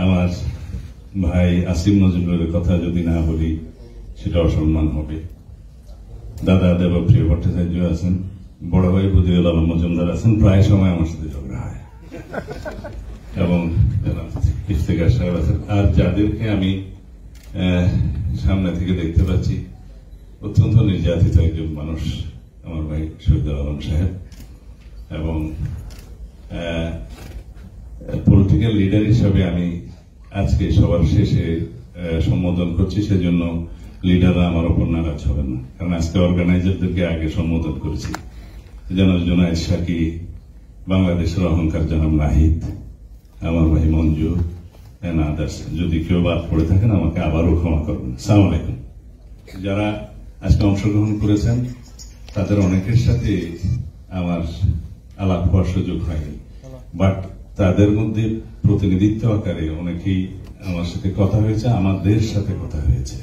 আমার ভাই আসিম নজরুলের কথা যদি না বলি সেটা অসম্মান হবে। দাদা দেবপ্রিয় ভট্টাচার্য আছেন, বড় ভাই বুদিউল আলম মজুমদার আছেন, প্রায় সময় আমার সাথে ঝগড়া হয়, এবং ইফতেখার সাহেব আছেন। আর যাদেরকে আমি সামনে থেকে দেখতে পাচ্ছি, অত্যন্ত নির্যাতিত একজন মানুষ আমার ভাই শহীদুল আলম সাহেব, এবং পলিটিক্যাল লিডার হিসাবে আমি আজকে সবার শেষে সম্বোধন করছি, সেজন্য লিডাররা আমার ওপর নারাজ হবেন না, কারণ আজকে অর্গানাইজারদেরকে আগে সম্বোধন করেছি। জনাব জুনায়েদ শাকি, বাংলাদেশের অহংকার জনাব নাহিদ, আমার ভাই মঞ্জু এন্ড আদার্স। যদি কেউ বাদ পড়ে থাকেন আমাকে আবারও ক্ষমা করবেন। আসসালামু আলাইকুম। যারা আজকে অংশগ্রহণ করেছেন তাদের অনেকের সাথে আমার আলাপ হওয়ার সুযোগ হয়নি, বাট তাদের মধ্যে প্রতিনিধিত্ব আকারে অনেকেই আমার সাথে কথা হয়েছে, আমাদের সাথে কথা হয়েছে।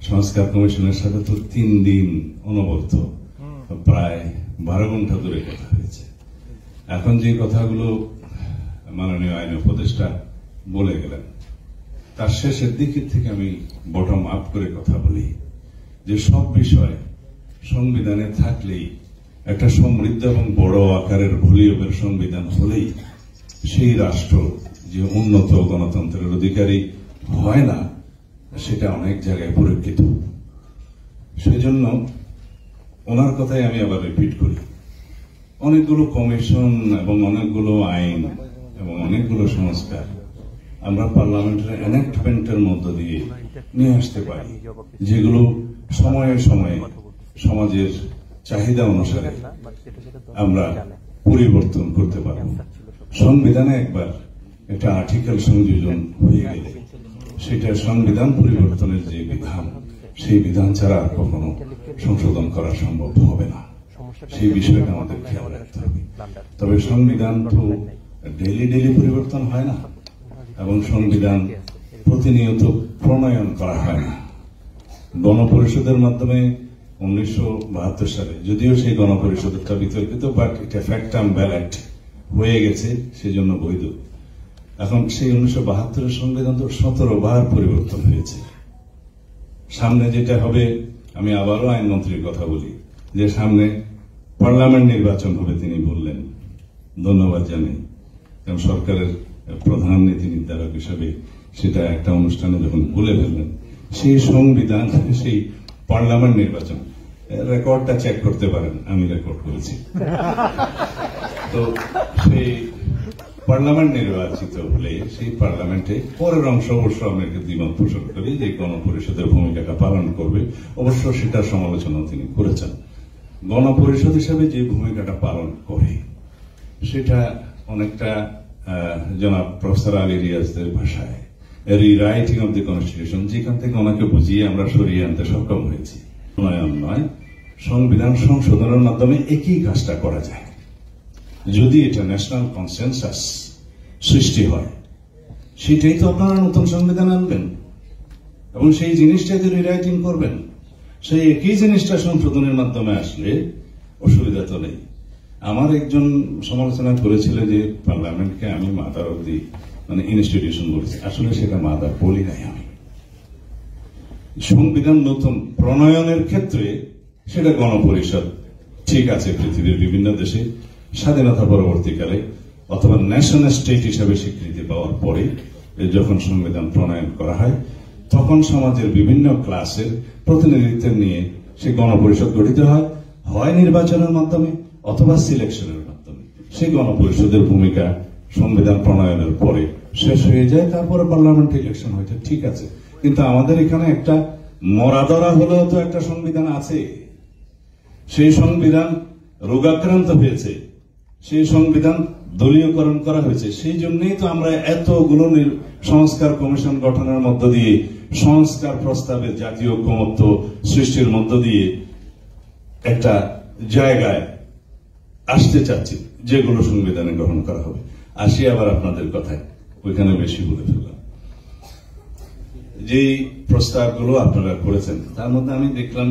সংস্কার কমিশনের সাথে তো 3 দিন অনবরত প্রায় 12 ঘন্টা ধরে কথা হয়েছে। এখন যে কথাগুলো মাননীয় আইন উপদেষ্টা বলে গেলেন, তার শেষের দিকের থেকে আমি বটম আপ করে কথা বলি যে সব বিষয় সংবিধানে থাকলেই, একটা সমৃদ্ধ এবং বড় আকারের ভলিউমের সংবিধান হলেই সেই রাষ্ট্র যে উন্নত গণতন্ত্রের অধিকারী হয় না, সেটা অনেক জায়গায় পরীক্ষিত। সেজন্য ওনার কথাই আমি আবার রিপিট করি, অনেকগুলো কমিশন এবং অনেকগুলো আইন এবং অনেকগুলো সংস্কার আমরা পার্লামেন্টের এনাক্টমেন্টের মধ্য দিয়ে নিয়ে আসতে পারি, যেগুলো সময়ে সময়ে সমাজের চাহিদা অনুসারে আমরা পরিবর্তন করতে পারব। সংবিধানে একবার একটা আর্টিকেল সংযোজন হয়ে গেলে সেটা সংবিধান পরিবর্তনের যে বিধান, সেই বিধান ছাড়া আর কখনো সংশোধন করা সম্ভব হবে না। সেই বিষয়টা আমাদের খেয়াল রাখতে হবে। তবে সংবিধান তো ডেইলি পরিবর্তন হয় না, এবং সংবিধান প্রতিনিয়ত প্রণয়ন করা হয় না। গণপরিষদের মাধ্যমে 1972 সালে, যদিও সেই গণপরিষদটা বিতর্কিত, বাট এটা ফ্যাক্টাম ব্যালট হয়ে গেছে, সেজন্য বৈধ। এখন সেই 1972 সংবিধান তো 17 বার পরিবর্তন হয়েছে। সামনে যেটা হবে, আমি আবারও আইনমন্ত্রীর কথা বলি, যে সামনে পার্লামেন্ট নির্বাচন হবে, তিনি বললেন, ধন্যবাদ জানাই, কারণ সরকারের প্রধান নীতি নির্ধারক হিসেবে সেটা একটা অনুষ্ঠানে যখন বলে ফেললেন, সেই সংবিধান, সেই পার্লামেন্ট নির্বাচন, রেকর্ডটা চেক করতে পারেন, আমি রেকর্ড করেছি। তো সেই পার্লামেন্ট নির্বাচিত হলে সেই পার্লামেন্টে পরের অংশ অবশ্য আমি দ্বিমত পোষণ করি যে গণপরিষদের ভূমিকাটা পালন করবে, অবশ্য সেটার সমালোচনা তিনি করেছেন। গণপরিষদ হিসেবে যে ভূমিকাটা পালন করে সেটা অনেকটা জনাব প্রফেসর আলী রিয়াজদের ভাষায় রিরাইটিং অব দি কনস্টিটিউশন, যেখান থেকে ওনাকে বুঝিয়ে আমরা সরিয়ে আনতে সক্ষম হয়েছি। নয়, সংবিধান সংশোধনের মাধ্যমে একই কাজটা করা যায় যদি এটা ন্যাশনাল কনসেনসাস সৃষ্টি হয়। সেটাই তো আপনারা নতুন সংবিধান আনবেন এবং সেই জিনিসটাকে রিরাইটিং করবেন। সেই একই জিনিসটা সংশোধনের মাধ্যমে আসলে অসুবিধা তো নেই। আমার একজন সমালোচনা করেছিল যে পার্লামেন্টকে আমি মাদার অব দি ইনস্টিটিউশন বলেছি, আসলে সেটা মাদার বলি নাই আমি। সংবিধান নতুন প্রণয়নের ক্ষেত্রে সেটা গণপরিষদ ঠিক আছে, পৃথিবীর বিভিন্ন দেশে স্বাধীনতা পরবর্তীকালে অথবা ন্যাশনাল স্টেট হিসাবে স্বীকৃতি পাওয়ার পরে যখন সংবিধান প্রণয়ন করা হয়, তখন সমাজের বিভিন্ন ক্লাসের প্রতিনিধিত্ব নিয়ে সেই গণপরিষদ গঠিত হয়, হয় নির্বাচনের মাধ্যমে অথবা সিলেকশনের মাধ্যমে। সেই গণপরিষদের ভূমিকা সংবিধান প্রণয়নের পরে শেষ হয়ে যায়, তারপরে পার্লামেন্ট ইলেকশন হয়েছে, ঠিক আছে। কিন্তু আমাদের এখানে একটা মরাদরা হলেও তো একটা সংবিধান আছে, সেই সংবিধান রোগাক্রান্ত হয়েছে, সেই সংবিধান দলীয়করণ করা হয়েছে। সেই জন্যই তো আমরা এতগুলো সংস্কার কমিশন গঠনের মধ্য দিয়ে সংস্কার প্রস্তাবের জাতীয় ঐক্যমত্য সৃষ্টির মধ্য দিয়ে একটা জায়গায় আসতে চাচ্ছি, যেগুলো সংবিধানে গ্রহণ করা হবে। আসি আবার আপনাদের কথায়, ওইখানে বেশি বলে ফেললাম। যে প্রস্তাবগুলো আপনারা করেছেন তার মধ্যে আমি দেখলাম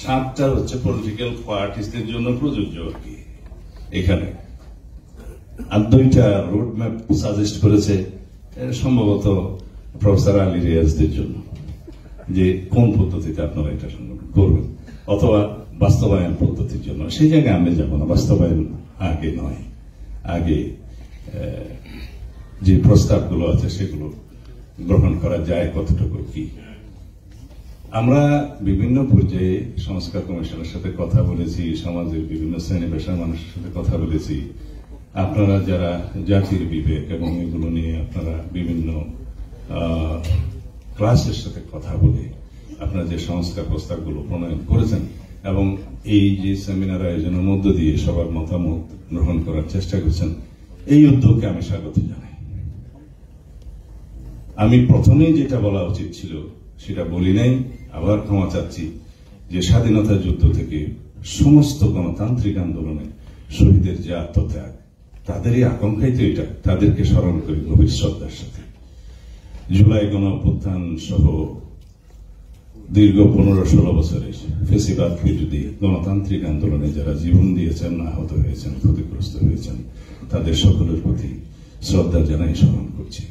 7টা হচ্ছে পলিটিক্যাল পার্টিসদের জন্য প্রযোজ্য আর কি এখানে, আর 2টা রোড ম্যাপ সাজেস্ট করেছে সম্ভবত প্রফেসর আলী রিয়াজদের জন্য, যে কোন পদ্ধতিতে আপনারা এটা সংগঠন করবেন, অথবা বাস্তবায়ন পদ্ধতির জন্য। সেই জায়গায় আমি যাব না, বাস্তবায়ন আগে নয়, আগে যে প্রস্তাবগুলো আছে সেগুলো গ্রহণ করা যায় কতটুকু কি। আমরা বিভিন্ন পর্যায়ে সংস্কার কমিশনের সাথে কথা বলেছি, সমাজের বিভিন্ন শ্রেণী পেশার মানুষের সাথে কথা বলেছি। আপনারা যারা জাতির বিবেক এবং এগুলো নিয়ে আপনারা বিভিন্ন ক্লাসের সাথে কথা বলে আপনারা যে সংস্কার প্রস্তাবগুলো প্রণয়ন করেছেন এবং এই যে সেমিনার আয়োজনের মধ্য দিয়ে সবার মতামত গ্রহণ করার চেষ্টা করছেন, এই উদ্যোগকে আমি স্বাগত জানাই। আমি প্রথমেই যেটা বলা উচিত ছিল সেটা বলি নাই, আবার ক্ষমা চাচ্ছি, যে স্বাধীনতা যুদ্ধ থেকে সমস্ত গণতান্ত্রিক আন্দোলনে শহীদের যে আত্মত্যাগ, তাদেরই আকাঙ্ক্ষাই তো এটা, তাদেরকে স্মরণ করি গভীর শ্রদ্ধার সাথে। জুলাই গণ অভ্যুত্থান সহ দীর্ঘ 15-16 বছরের ফেসিবাদ বিরোধী গণতান্ত্রিক আন্দোলনে যারা জীবন দিয়েছেন, আহত হয়েছেন, ক্ষতিগ্রস্ত হয়েছেন, তাদের সকলের প্রতি শ্রদ্ধা জানাই, স্মরণ করছি।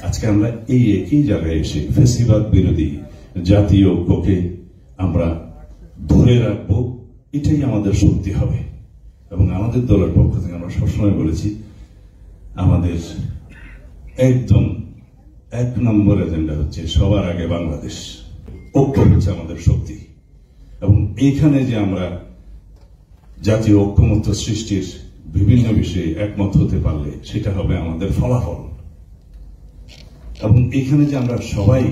আজকে আমরা এই একই জায়গায় এসে ফেসিবাদ বিরোধী জাতীয় ঐক্যকে আমরা ধরে রাখবো, এটাই আমাদের শক্তি হবে। এবং আমাদের দলের পক্ষ থেকে আমরা সবসময় বলেছি, আমাদের একদম 1 নম্বর এজেন্ডা হচ্ছে সবার আগে বাংলাদেশ, ঐক্য হচ্ছে আমাদের শক্তি। এবং এইখানে যে আমরা জাতীয় ঐক্যমত্য সৃষ্টির বিভিন্ন বিষয়ে একমত হতে পারলে সেটা হবে আমাদের ফলাফল। এবং এখানে যে আমরা সবাই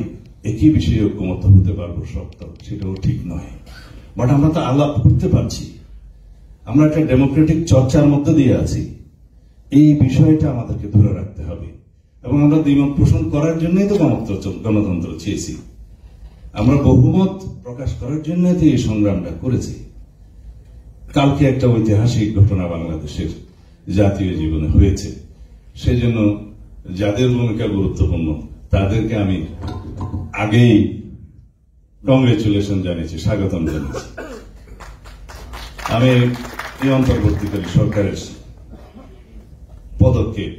একই বিষয়ে ঐক্যমত্য হতে পারবো সত্য, সেটাও ঠিক নয়, বাট আমরা তো আলাপ করতে পারছি, আমরা একটা ডেমোক্রেটিক চর্চার মধ্যে দিয়ে আছি। এই বিষয়টা আমাদেরকে ধরে রাখতে হবে এবং আমরা দ্বিমত পোষণ করার জন্যই তো গণতন্ত্র চেয়েছি, আমরা বহুমত প্রকাশ করার জন্য তো এই সংগ্রামটা করেছি। কালকে একটা ঐতিহাসিক ঘটনা বাংলাদেশের জাতীয় জীবনে হয়েছে, সেজন্য যাদের ভূমিকা গুরুত্বপূর্ণ তাদেরকে আমি আগেই কংগ্রেচুলেশন জানিয়েছি, স্বাগতম জানিয়েছি। আমি এই অন্তর্বর্তীকালীন সরকারের পদক্ষেপ,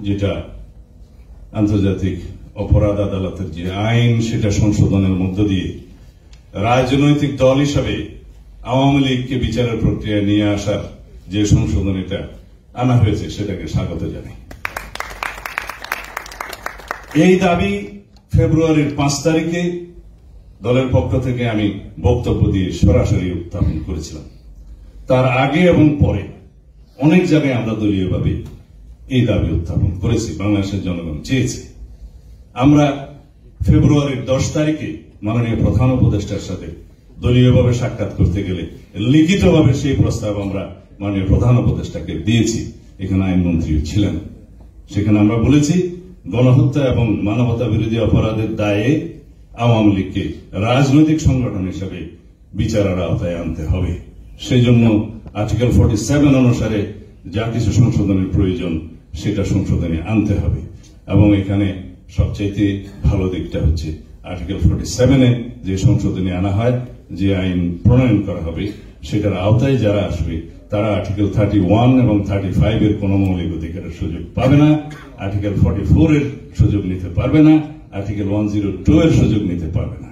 যেটা আন্তর্জাতিক অপরাধ আদালতের যে আইন, সেটা সংশোধনের মধ্য দিয়ে রাজনৈতিক দল হিসাবে আওয়ামী লীগকে বিচারের প্রক্রিয়ায় নিয়ে আসার যে সংশোধন এটা আনা হয়েছে, সেটাকে স্বাগত জানাই। এই দাবি ফেব্রুয়ারির 5 তারিখে দলের পক্ষ থেকে আমি বক্তব্য দিয়ে সরাসরি উত্থাপন করেছিলাম। তার আগে এবং পরে অনেক জায়গায় আমরা দলীয়ভাবে এই দাবি উত্থাপন করেছি, বাংলাদেশের জনগণ চেয়েছে। আমরা ফেব্রুয়ারির 10 তারিখে মাননীয় প্রধান উপদেষ্টার সাথে দলীয়ভাবে সাক্ষাৎ করতে গেলে লিখিতভাবে সেই প্রস্তাব আমরা মাননীয় প্রধান উপদেষ্টাকে দিয়েছি, এখানে আইনমন্ত্রীও ছিলেন। সেখানে আমরা বলেছি, গণহত্যা এবং মানবতা বিরোধী অপরাধের দায়ে আওয়ামী লীগকে রাজনৈতিক সংগঠন হিসেবে বিচারের আওতায় আনতে হবে। সেই জন্য আর্টিকেল 47 অনুসারে যা কিছু সংশোধনের প্রয়োজন সেটা সংশোধনে আনতে হবে। এবং এখানে সবচাইতে ভালো দিকটা হচ্ছে আর্টিকেল 47-এ যে সংশোধনী আনা হয়, যে আইন প্রণয়ন করা হবে, সেটার আওতায় যারা আসবে তারা আর্টিকেল 31 এবং 35 এর কোন মৌলিক অধিকারের সুযোগ পাবে না, আর্টিকেল 44 এর সুযোগ নিতে পারবে না, আর্টিকেল 102 এর সুযোগ নিতে পারবে না।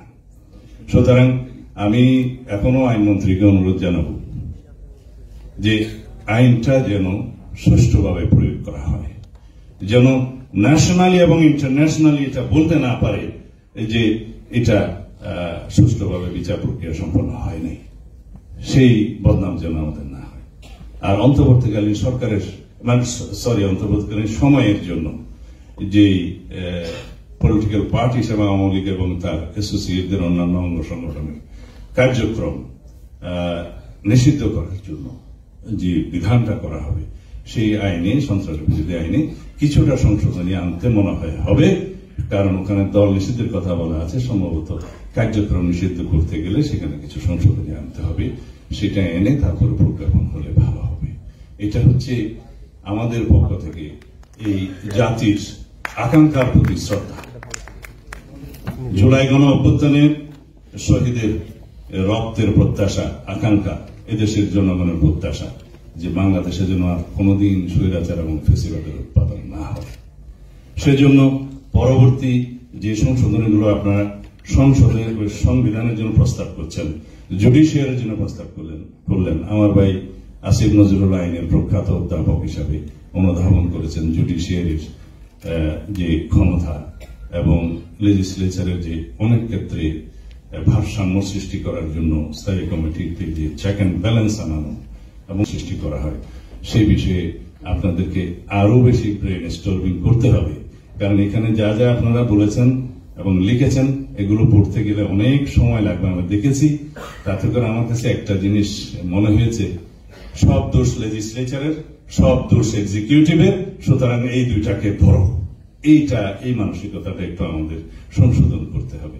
সুতরাং আমি এখনো আইনমন্ত্রীকে অনুরোধ জানাব যে আইনটা যেন সুষ্ঠুভাবে প্রয়োগ করা হয়, যেন ন্যাশনালি এবং ইন্টারন্যাশনালি এটা বলতে না পারে যে এটা সুষ্ঠুভাবে বিচার প্রক্রিয়া সম্পন্ন হয়নি, সেই বদনাম যেন আমাদের না হয়। আর অন্তর্বর্তীকালীন সরকারের অন্তর্বর্তীকালীন সময়ের জন্য যে পলিটিক্যাল পার্টি হিসেবে আওয়ামী লীগ এবং তার অ্যাসোসিয়েটদের অন্যান্য অঙ্গ সংগঠনের কার্যক্রম নিষিদ্ধ করার জন্য যে বিধানটা করা হবে, সেই আইনে, সন্ত্রাস বিরোধী আইনে কিছুটা সংশোধনী আনতে মনে হয় হবে, কারণ ওখানে দল নিষিদ্ধের কথা বলা আছে। সম্ভবত কার্যক্রম নিষিদ্ধ করতে গেলে সেখানে কিছু সংশোধনী আনতে হবে, সেটা এনে তারপর প্রজ্ঞাপন হলে ভালো হবে। এটা হচ্ছে আমাদের পক্ষ থেকে এই জাতির আকাঙ্ক্ষার প্রতি শ্রদ্ধা। জুলাই গণ অভ্যুত্থানের শহীদের রক্তের প্রত্যাশা, আকাঙ্ক্ষা, এদেশের জনগণের প্রত্যাশা যে বাংলাদেশে যেন আর কোনদিন স্বৈরাচার এবং ফেসিবাদের উৎপাদন না হয়। সেজন্য পরবর্তী যে সংশোধনীগুলো আপনারা সংসদে সংবিধানের জন্য প্রস্তাব করছেন, জুডিশিয়ারির জন্য প্রস্তাব করলেন, আমার ভাই আসিফ নজরুল আইনের প্রখ্যাত অধ্যাপক হিসাবে অনুধাবন করেছেন জুডিশিয়ারির যে ক্ষমতা এবং লেজিসলেচারের যে অনেক ক্ষেত্রে ভারসাম্য সৃষ্টি করার জন্য স্থায়ী কমিটিতে যে চেক অ্যান্ড ব্যালেন্স আনানো এবং সৃষ্টি করা হয়, সেই বিষয়ে আপনাদেরকে আরো বেশি ব্রেন স্টর্মিং করতে হবে। কারণ এখানে যা যা আপনারা বলেছেন এবং লিখেছেন এগুলো পড়তে গেলে অনেক সময় লাগবে। আমরা দেখেছি, তাতে করে আমার কাছে একটা জিনিস মনে হয়েছে, সব দোষ লেজিসলেচারের, সব দোষ এক্সিকিউটিভের, সুতরাং এই দুইটাকে ধরো। এই মানসিকতাটা একটু আমাদের সংশোধন করতে হবে।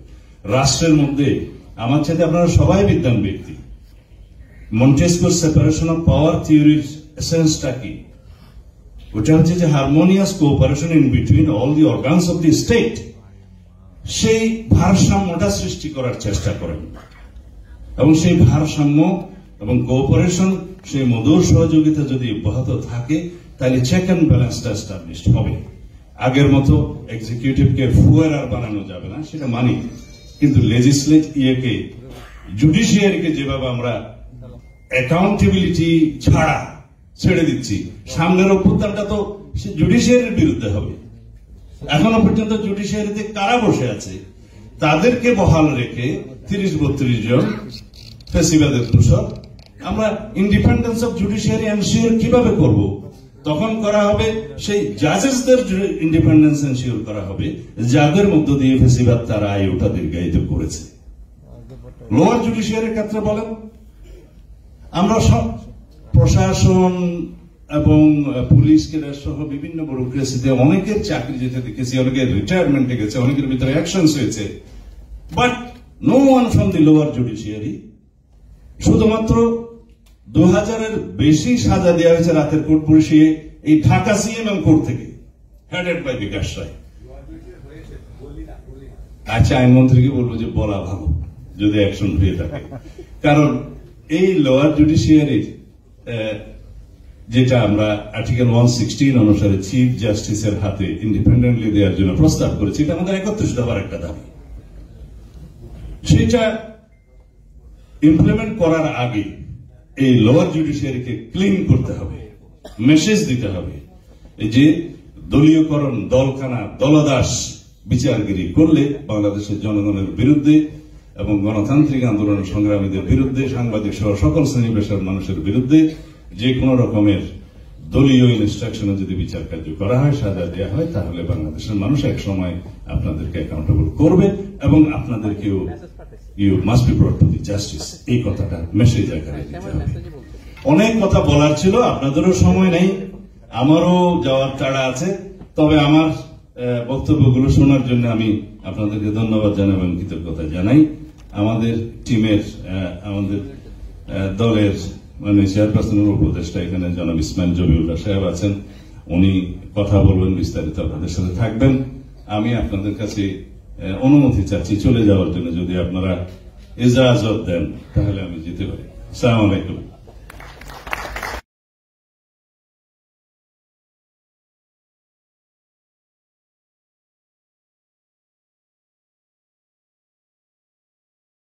রাষ্ট্রের মধ্যে আমার সাথে আপনারা সবাই বিদ্বান ব্যক্তি। মন্টেস্কোর সেপারেশন অফ পাওয়ার থিওরির এসেন্সটা কি? ওটা হচ্ছে যে harmonious cooperation in between all the organs of the state. সেই ভারসাম্যটা সৃষ্টি করার চেষ্টা করেন এবং সেই ভারসাম্য এবং কোঅপারেশন, সেই মধুর সহযোগিতা যদি অব্যাহত থাকে তাহলে চেক অ্যান্ড ব্যালেন্সটা এস্টাবলিশড হবে। আগের মতো এক্সিকিউটিভকে ফুয়ার আর বানানো যাবে না, সেটা মানি, কিন্তু জুডিশিয়ারিকে যেভাবে আমরা অ্যাকাউন্টেবিলিটি ছাড়া ছেড়ে দিচ্ছি, সামনের অভ্যুত্থানটা তো জুডিশিয়ারির বিরুদ্ধে হবে। এখনো পর্যন্ত জুডিশিয়ারিতে কারা বসে আছে, তাদেরকে বহাল রেখে 30-32 জন ফেসিবাদের দোষর আমরা ইন্ডিপেন্ডেন্স অফ জুডিশিয়ারি এনশিওর কিভাবে করব? তখন করা হবে সেই জাজেসদের ইন্ডিপেন্ডেন্স এনশিওর করা হবে, যাদের মধ্য দিয়ে ফেসিবাদ তারা আয়ুটা দীর্ঘায়িত করেছে। লোয়ার জুডিশিয়ারির ক্ষেত্রে বলেন, আমরা সব প্রশাসন এবং পুলিশ ক্যাডার সহ বিভিন্ন ব্যুরোক্রেসিতে অনেকের চাকরি যেতে দেখেছি, অনেকের রিটায়ারমেন্টে গেছে, অনেকের ভিতরে অ্যাকশনস হয়েছে, but no one from the lower judiciary. শুধুমাত্র 2000-এর বেশি সাজা দেওয়া হয়েছে রাতের কোর্ট বসিয়ে এই ঢাকা সিএমএম কোর্ট থেকে, হেডেড বাই বিকাশ রায়। আচ্ছা, আইনমন্ত্রীকে বলবো যে বলা ভালো যদি অ্যাকশন হয়ে থাকে, কারণ এই লোয়ার জুডিশিয়ারির যেটা আমরা আর্টিকেল 116 অনুসারে চিফ জাস্টিসের হাতে ইন্ডিপেন্ডেন্টলি দেওয়ার জন্য প্রস্তাব করেছি, এটা আমাদের 31 দফার একটা দাবি। সেটা ইমপ্লিমেন্ট করার আগে এই লোয়ার জুডিশিয়ারিকে ক্লিন করতে হবে, মেসেজ দিতে হবে যে দলীয়করণ, দলখানা, দলদাস বিচারগিরি করলে বাংলাদেশের জনগণের বিরুদ্ধে এবং গণতান্ত্রিক আন্দোলন সংগ্রামীদের বিরুদ্ধে, সাংবাদিক সহ সকল শ্রেণী পেশার মানুষের বিরুদ্ধে যে কোনো রকমের দলীয় ইনস্ট্রাকশনে যদি বিচার কার্য করা হয়, সাজা দেওয়া হয়, তাহলে বাংলাদেশের মানুষ এক সময় আপনাদেরকে অ্যাকাউন্টেবল করবে এবং আপনাদেরকেও you must be brought to the justice. এই কথাটা মেসেজ আকারে দিতে হবে। অনেক কথা বলার ছিল, আপনাদেরও সময় নেই, আমারও যাওয়ার তাড়া আছে, তবে আমার বক্তব্যগুলো শোনার জন্য আমি আপনাদেরকে ধন্যবাদ জানাই এবং কৃতজ্ঞতা জানাই। আমাদের টিমের, আমাদের দলের মানে চেয়ারপারসনের উপদেষ্টা এখানে জনাব ইসমাইল জবিউল্লাহ সাহেব আছেন, উনি কথা বলবেন, বিস্তারিত আপনাদের সাথে থাকবেন। আমি আপনাদের কাছে অনুমতি চাচ্ছি চলে যাওয়ার জন্য, যদি আপনারা ইজাজত দেন তাহলে আমি যেতে পারি। আসসালামু আলাইকুম।